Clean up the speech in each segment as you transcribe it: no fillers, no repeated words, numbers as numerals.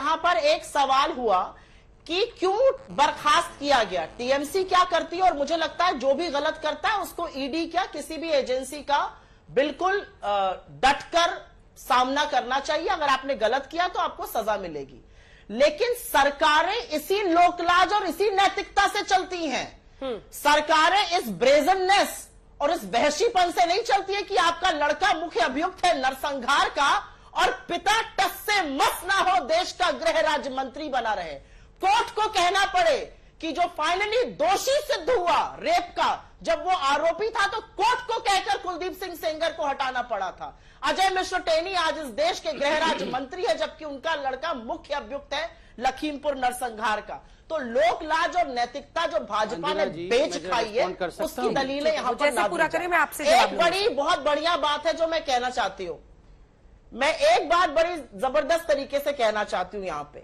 यहां पर एक सवाल हुआ कि क्यों बर्खास्त किया गया, टीएमसी क्या करती है, और मुझे लगता है जो भी गलत करता है उसको ईडी क्या किसी भी एजेंसी का बिल्कुल डटकर सामना करना चाहिए। अगर आपने गलत किया तो आपको सजा मिलेगी, लेकिन सरकारें इसी लोकलाज और इसी नैतिकता से चलती हैं। सरकारें इस ब्रेजननेस और इस बहशीपन से नहीं चलती है कि आपका लड़का मुख्य अभियुक्त है नरसंहार का और पिता टस से मस ना हो, देश का गृह राज्य मंत्री बना रहे। कोर्ट को कहना पड़े कि जो फाइनली दोषी सिद्ध हुआ रेप का, जब वो आरोपी था तो कोर्ट को कहकर कुलदीप सिंह सेंगर को हटाना पड़ा था। अजय मिश्र टेनी आज इस देश के गृह राज्य मंत्री है, जबकि उनका लड़का मुख्य अभियुक्त है लखीमपुर नरसंहार का। तो लोक लाज और नैतिकता जो भाजपा ने बेच खाई है, उसकी दलीलें यहां पर ना पूरा करें। मैं आपसे एक बड़ी बहुत बढ़िया बात है जो मैं कहना चाहती हूं, मैं एक बात बड़ी जबरदस्त तरीके से कहना चाहती हूं। यहां पे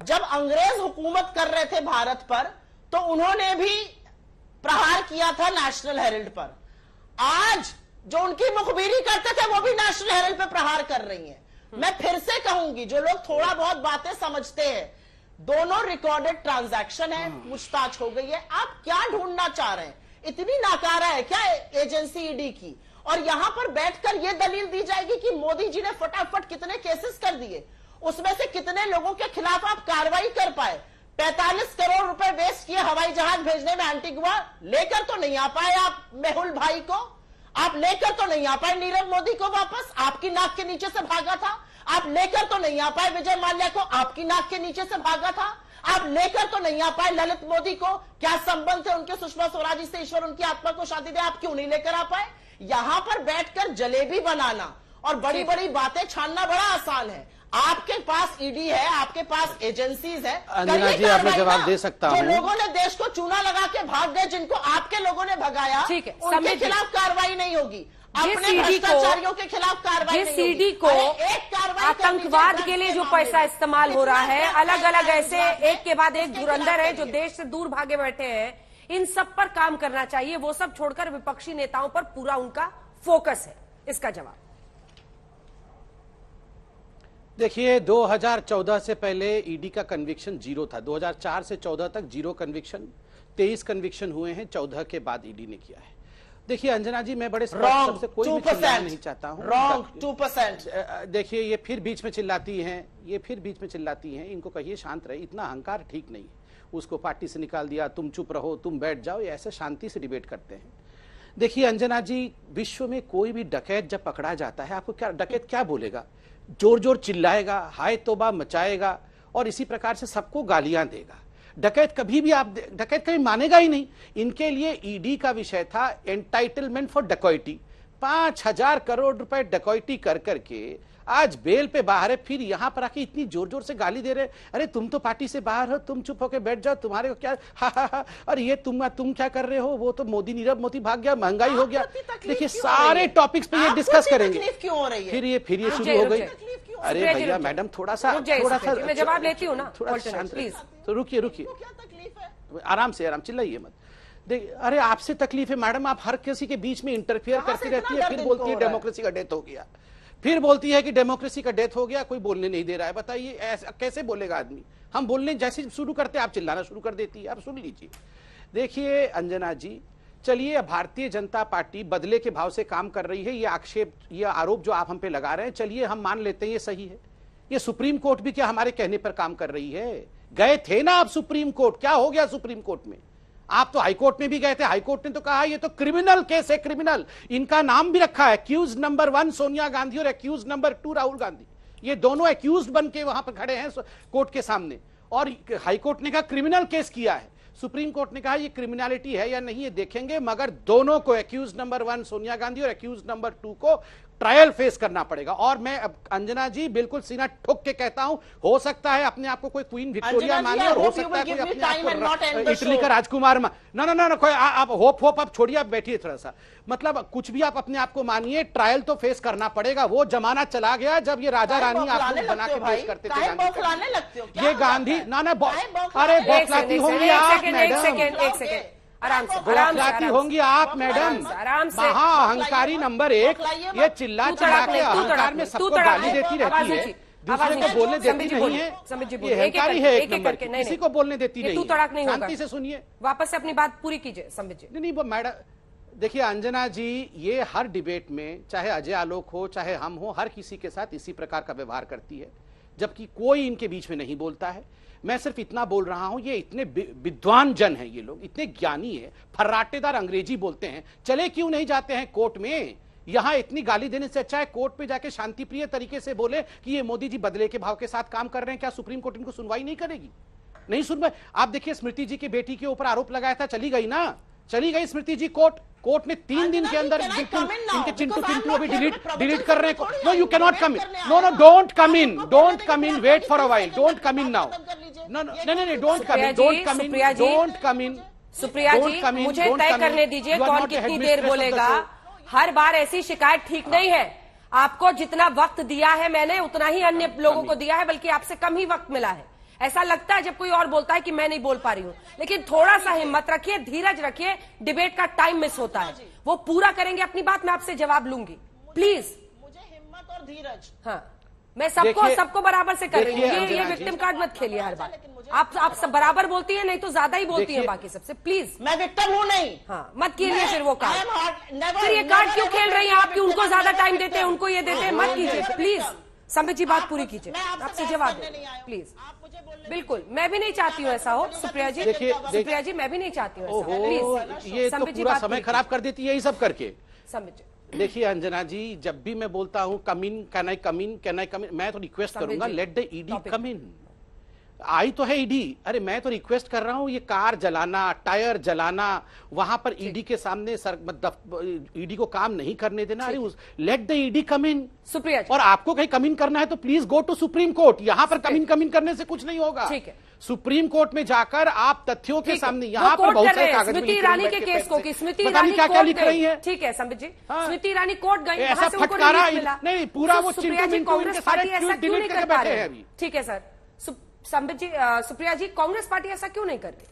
जब अंग्रेज हुकूमत कर रहे थे भारत पर, तो उन्होंने भी प्रहार किया था नेशनल हेराल्ड पर। आज जो उनकी मुखबिरी करते थे वो भी नेशनल हेराल्ड पे प्रहार कर रही हैं। मैं फिर से कहूंगी, जो लोग थोड़ा बहुत बातें समझते हैं, दोनों रिकॉर्डेड ट्रांजैक्शन है, पूछताछ हो गई है। आप क्या ढूंढना चाह रहे हैं? इतनी नाकारा है क्या एजेंसी ईडी की? और यहां पर बैठकर यह दलील दी जाएगी कि मोदी जी ने फटाफट कितने केसेस कर दिए, उसमें से कितने लोगों के खिलाफ आप कार्रवाई कर पाए। 45 करोड़ रुपए वेस्ट किए हवाई जहाज भेजने में एंटीगुआ, लेकर तो नहीं आ पाए आप मेहुल भाई को, आप लेकर तो नहीं आ पाए नीरव मोदी को वापस, आपकी नाक के नीचे से भागा था। आप लेकर तो नहीं आ पाए विजय माल्या को, आपकी नाक के नीचे से भागा था। आप लेकर तो नहीं आ पाए ललित मोदी को, क्या संबंध थे उनके सुषमा स्वराज से, ईश्वर उनकी आत्मा को शांति दे, आप क्यों नहीं लेकर आ पाए? यहां पर बैठकर जलेबी बनाना और बड़ी बड़ी बातें छानना बड़ा आसान है। आपके पास ईडी है, आपके पास एजेंसीज है, अंजना जी आप जवाब दे सकता हूं। जो लोगों ने देश को चूना लगा के भाग गए, जिनको आपके लोगों ने भगाया, उनके खिलाफ कार्रवाई नहीं होगी। अपने भ्रष्टाचारियों के खिलाफ कार्रवाई नहीं होगी। ईडी को आतंकवाद के लिए जो पैसा इस्तेमाल हो रहा है, अलग अलग ऐसे एक के बाद एक धुरंधर है जो देश से दूर भागे बैठे हैं, इन सब पर काम करना चाहिए। वो सब छोड़कर विपक्षी नेताओं पर पूरा उनका फोकस है। इसका जवाब देखिए, 2014 से पहले ईडी का कन्विक्शन जीरो था। 2004 से 14 तक जीरो कन्विक्शन, 23 कन्विक्शन हुए हैं, 14 के बाद ईडी ने किया है। देखिए अंजना जी, मैं बड़े सबसे कोई भी चिल्लाना नहीं चाहता हूं। रॉन्ग 2%। देखिए, ये फिर बीच में चिल्लाती हैं, इनको कहिए शांत रहे, इतना अहंकार ठीक नहीं है। उसको पार्टी से निकाल दिया, तुम चुप रहो, तुम बैठ जाओ, ये ऐसे शांति से डिबेट करते हैं। देखिए अंजना जी, विश्व में कोई भी डकैत जब पकड़ा जाता है, आपको क्या डकैत क्या बोलेगा? जोर जोर चिल्लाएगा, हाय तौबा मचाएगा और इसी प्रकार से सबको गालियां देगा। डकैत कभी मानेगा ही नहीं। इनके लिए ईडी का विषय था एंटाइटलमेंट फॉर डकैती। 5000 करोड़ रुपए डकैती कर करके आज बेल पे बाहर है, फिर यहां पर आके इतनी जोर जोर से गाली दे रहे। अरे तुम तो पार्टी से बाहर हो, तुम चुप होके बैठ जाओ, तुम्हारे को क्या हा। और ये तुम क्या कर रहे हो? वो तो नीरव मोदी भाग गया, महंगाई हो गया। देखिए सारे टॉपिक्स पे ये डिस्कस करेंगे। क्यों हो रही है? फिर ये शुरू हो गई। अरे भैया मैडम, थोड़ा सा मैं जवाब लेती हूँ ना, थोड़ा शांत प्लीज। तो रुकिए, आराम से, चिल्लाइए मत। देख, अरे आपसे तकलीफ है मैडम, आप हर किसी के बीच में इंटरफियर करती रहती है, फिर बोलती है डेमोक्रेसी का डेथ हो गया, फिर बोलती है कि डेमोक्रेसी का डेथ हो गया, कोई बोलने नहीं दे रहा है। बताइए ऐसा कैसे बोलेगा आदमी? हम बोलने जैसे शुरू करते आप चिल्लाना शुरू कर देती है। आप सुन लीजिए। देखिए अंजना जी, चलिए भारतीय जनता पार्टी बदले के भाव से काम कर रही है, ये आरोप जो आप हम पे लगा रहे हैं, चलिए हम मान लेते हैं ये सही है। ये सुप्रीम कोर्ट भी क्या हमारे कहने पर काम कर रही है? गए थे ना आप सुप्रीम कोर्ट, क्या हो गया सुप्रीम कोर्ट में? आप तो हाईकोर्ट में भी गए थे, हाईकोर्ट ने तो कहा ये तो क्रिमिनल केस है, क्रिमिनल। इनका नाम भी रखा है, एक्यूज नंबर 1 सोनिया गांधी और एक्यूज नंबर 2 राहुल गांधी। ये दोनों एक्यूज बन के वहां पर खड़े हैं कोर्ट के सामने, और हाईकोर्ट ने कहा क्रिमिनल केस किया है। सुप्रीम कोर्ट ने कहा ये क्रिमिनलिटी है या नहीं ये देखेंगे, मगर दोनों को, एक्यूज नंबर 1 सोनिया गांधी और एक्यूज नंबर 2 को ट्रायल फेस करना पड़ेगा। और मैं अब अंजना जी बिल्कुल सीना ठोक के कहता हूं, हो सकता है अपने आप को कोई क्वीन विक्टोरिया माने और हो सकता है कोई अपने आप को इटली का राजकुमार ना कोई आप होप आप छोड़िए, आप बैठिए थोड़ा सा। मतलब कुछ भी आप अपने आप को मानिए, ट्रायल तो फेस करना पड़ेगा। वो जमाना चला गया जब ये राजा रानी आप लोग बना के पेश करते थे। ये गांधी ना अरे बौखलाती होंगी आप मैडम, बौखलाती होंगी आप मैडम, महा अहंकारी नंबर 1। ये चिल्ला चिल्ला के अहंकार में सबको गाली देती रहती है। दूसरे को बोलने देती नहीं है, संबित जी ये अहंकारी है एक नंबर की, नहीं, किसी को बोलने देती नहीं तू तड़ाक नहीं होगा। शांति से सुनिए, वापस से अपनी बात पूरी कीजिए संबित जी। नहीं मैडम देखिए अंजना जी, ये हर डिबेट में चाहे अजय आलोक हो चाहे हम हो, हर किसी के साथ इसी प्रकार का व्यवहार करती है, जबकि कोई इनके बीच में नहीं बोलता है। मैं सिर्फ इतना बोल रहा हूं, ये इतने विद्वान जन हैं, ये लोग इतने ज्ञानी है, फर्राटेदार अंग्रेजी बोलते हैं, चले क्यों नहीं जाते हैं कोर्ट में? यहां इतनी गाली देने से अच्छा है कोर्ट में जाके शांतिप्रिय तरीके से बोले कि ये मोदी जी बदले के भाव के साथ काम कर रहे हैं। क्या सुप्रीम कोर्ट इनको सुनवाई नहीं करेगी? नहीं सुनवाई। आप देखिए स्मृति जी की बेटी के ऊपर आरोप लगाया था, चली गई ना, चली गई स्मृति जी कोर्ट ने 3 दिन के अंदर बिल्कुल इनके चिंटू अभी डिलीट कर रहे हैं। No you can not come in, no don't come in, wait for a while, don't come in now, no नहीं don't come in. Supriya ji मुझे तय करने दीजिए कौन कितनी देर बोलेगा। हर बार ऐसी शिकायत ठीक नहीं है। आपको जितना वक्त दिया है मैंने उतना ही अन्य लोगों को दिया है, बल्कि आपसे कम ही वक्त मिला है। ऐसा लगता है जब कोई और बोलता है कि मैं नहीं बोल पा रही हूं, लेकिन थोड़ा सा हिम्मत रखिए, धीरज रखिए, डिबेट का टाइम मिस होता है। वो पूरा करेंगे अपनी बात, मैं आपसे जवाब लूंगी प्लीज। मुझे हिम्मत और धीरज, हाँ मैं सबको बराबर से कर रही हूँ। ये विक्टिम कार्ड मत खेलिए हर बार। आप सब बराबर बोलती है, नहीं तो ज्यादा ही बोलती है बाकी सबसे। प्लीज मैं विक्टिम हूं नहीं। हाँ मत खेलिए फिर वो कार्ड। फिर ये कार्ड क्यों खेल रही हैं आप कि उनको ज्यादा टाइम देते हैं, उनको ये देते हैं? मत कीजिए प्लीज। संबित जी बात पूरी कीजिए, आपसे जवाब दें प्लीज। बिल्कुल मैं भी नहीं चाहती हूँ ऐसा हो सुप्रिया जी। सुप्रिया जी मैं भी नहीं चाहती हूँ प्लीज। ये तो पूरा समय खराब कर देती है ये सब करके। संबित जी देखिए अंजना जी, जब भी मैं बोलता हूं कम इन, कैन आई कम इन, मैं तो रिक्वेस्ट करूंगा लेट द ईडी कम इन। आई तो है ईडी, अरे मैं तो रिक्वेस्ट कर रहा हूं, ये कार जलाना, टायर जलाना, वहां पर ईडी के सामने ईडी को काम नहीं करने देना। अरे let the ED come in. Supriya ji, और आपको कहीं कम इन करना है तो please go to Supreme Court. यहां पर कम इन करने से कुछ नहीं होगा। ठीक है, सुप्रीम कोर्ट में जाकर आप तथ्यों के सामने, यहाँ पर बहुत सारे कागज स्मृति ईरानी के केस को, स्मृति ईरानी क्या लिख रही है। ठीक है संबित जी, स्मृति ईरानी कोर्ट गई, ऐसा फटकारा नहीं पूरा वो कांग्रेस पार्टी ऐसा क्यों नहीं कर पा रही है? ठीक है सर संबित जी, सुप्रिया जी कांग्रेस पार्टी ऐसा क्यों नहीं कर रही?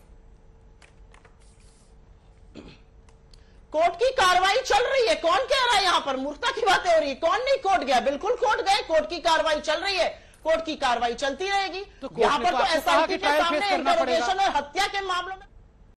कोर्ट की कार्रवाई चल रही है, कौन कह रहा है यहाँ पर मूर्खता की बातें हो रही है? कौन नहीं कोर्ट गया? बिल्कुल कोर्ट गए, कोर्ट की कार्रवाई चल रही है, कोर्ट की कार्रवाई चलती रहेगी। तो यहाँ पर तो एसआईटी के सामने इंटरोगेशन और हत्या के मामलों में